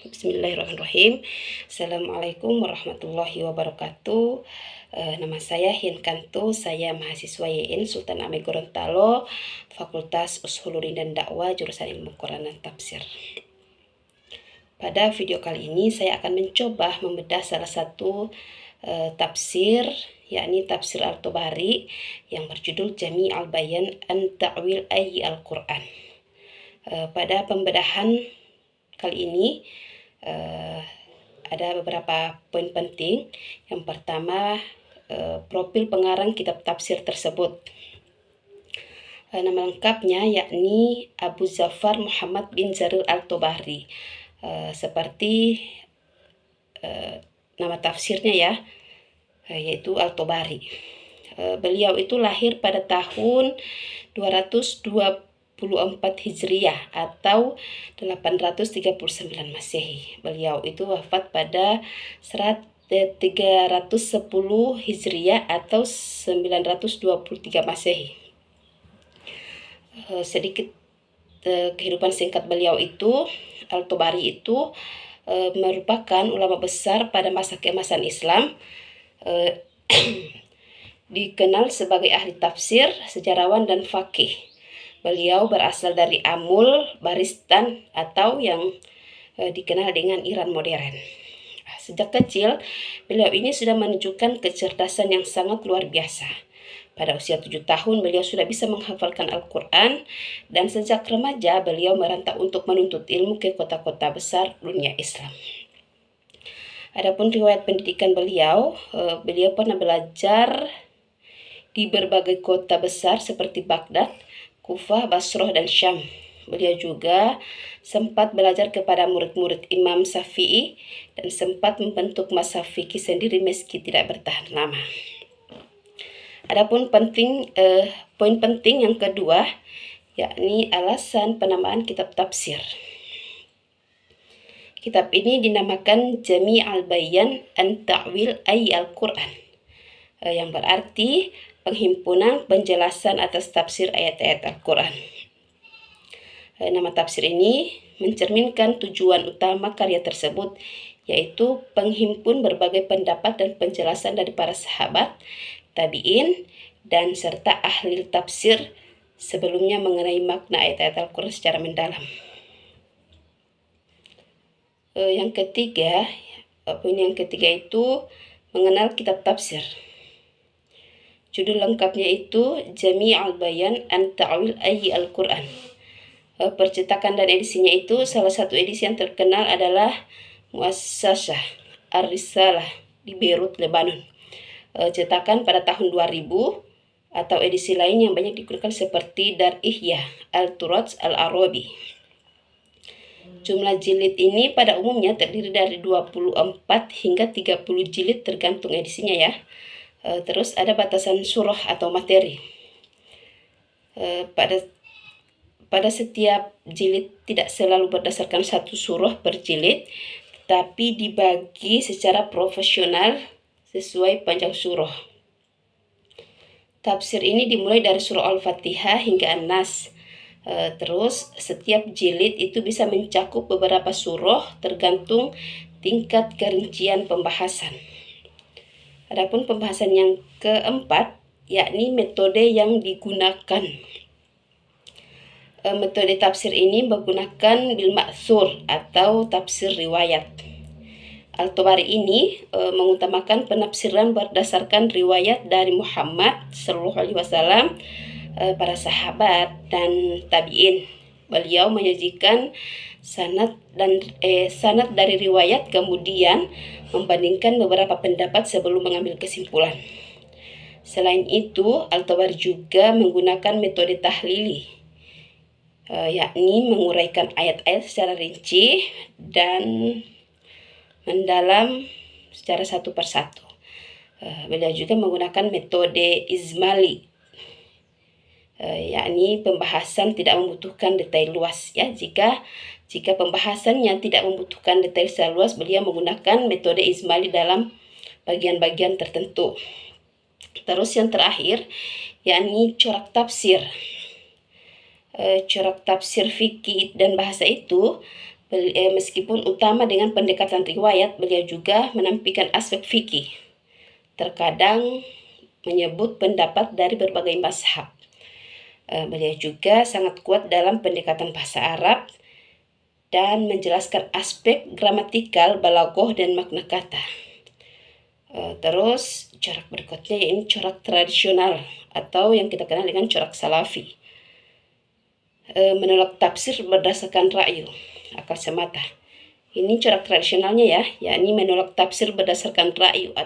Bismillahirrahmanirrahim. Assalamualaikum warahmatullahi wabarakatuh. Nama saya Hinkanto, saya mahasiswa YN Sultan Amir Gorontalo, Fakultas Ushuluddin dan Dakwah, jurusan Ilmu Quran dan Tafsir. Pada video kali ini saya akan mencoba membedah salah satu tafsir, yakni tafsir Al-Tabari yang berjudul Jami' al-Bayan an Ta'wil Ayyi Al-Quran. Pada pembedahan kali ini ada beberapa poin penting. Yang pertama, profil pengarang kitab tafsir tersebut. Nama lengkapnya yakni Abu Zafar Muhammad bin Jarir Al-Tabari. Seperti nama tafsirnya ya, yaitu Al-Tabari. Beliau itu lahir pada tahun 224 Hijriah atau 839 Masehi. Beliau itu wafat pada 310 Hijriah atau 923 Masehi. Sedikit kehidupan singkat beliau itu. Al-Tabari itu merupakan ulama besar pada masa keemasan Islam. Dikenal sebagai ahli tafsir, sejarawan, dan faqih. Beliau berasal dari Amul Baristan atau yang dikenal dengan Iran modern. Sejak kecil, beliau ini sudah menunjukkan kecerdasan yang sangat luar biasa. Pada usia 7 tahun, beliau sudah bisa menghafalkan Al-Quran, dan sejak remaja beliau merantau untuk menuntut ilmu ke kota-kota besar dunia Islam. Adapun riwayat pendidikan beliau, beliau pernah belajar di berbagai kota besar seperti Baghdad, Kufah, Basrah, dan Syam. Beliau juga sempat belajar kepada murid-murid Imam Syafi'i dan sempat membentuk mazhab fikih sendiri meski tidak bertahan lama. Adapun poin penting yang kedua, yakni alasan penamaan kitab tafsir. Kitab ini dinamakan Jami' al-Bayan an Ta'wil Ayyi Al-Quran, yang berarti penghimpunan penjelasan atas tafsir ayat-ayat Al-Quran. Nama tafsir ini mencerminkan tujuan utama karya tersebut, yaitu penghimpun berbagai pendapat dan penjelasan dari para sahabat, tabi'in, dan serta ahli tafsir sebelumnya mengenai makna ayat-ayat Al-Quran secara mendalam. Yang ketiga, poin yang ketiga itu mengenal kitab tafsir. Judul lengkapnya itu Jami' al-Bayan an Ta'wil Ayyi Al-Quran. Percetakan dan edisinya itu, salah satu edisi yang terkenal adalah Muassasah Ar-Risalah di Beirut, Lebanon. Cetakan pada tahun 2000, atau edisi lain yang banyak digunakan seperti Dar Ihya Al-Turath Al-Arabi. Jumlah jilid ini pada umumnya terdiri dari 24 hingga 30 jilid tergantung edisinya ya. Terus ada batasan surah atau materi. Pada setiap jilid tidak selalu berdasarkan satu surah per jilid, tapi dibagi secara profesional sesuai panjang surah. Tafsir ini dimulai dari surah Al-Fatihah hingga An-Nas. Terus setiap jilid itu bisa mencakup beberapa surah tergantung tingkat kerincian pembahasan. Adapun pembahasan yang keempat, yakni metode yang digunakan. Metode tafsir ini menggunakan bil ma'thur atau tafsir riwayat. Al-Tabari ini mengutamakan penafsiran berdasarkan riwayat dari Muhammad SAW, para sahabat, dan tabi'in. Beliau menyajikan sanad dari riwayat, kemudian membandingkan beberapa pendapat sebelum mengambil kesimpulan. Selain itu, Al-Tabari juga menggunakan metode tahlili, yakni menguraikan ayat-ayat secara rinci dan mendalam secara satu persatu. Beliau juga menggunakan metode izmali, yakni pembahasan tidak membutuhkan detail luas ya. Jika pembahasannya tidak membutuhkan detail secara luas, beliau menggunakan metode izmali dalam bagian-bagian tertentu. Terus yang terakhir, yakni corak tafsir. Corak tafsir fikih dan bahasa itu Meskipun utama dengan pendekatan riwayat, beliau juga menampilkan aspek fikih. Terkadang menyebut pendapat dari berbagai mazhab. Beliau juga sangat kuat dalam pendekatan bahasa Arab dan menjelaskan aspek gramatikal, balaghah, dan makna kata. Terus corak berikutnya ini corak tradisional atau yang kita kenal dengan corak salafi. Menolak tafsir berdasarkan ra'yu, akal semata. Ini corak tradisionalnya ya, yakni menolak tafsir berdasarkan ra'yu atau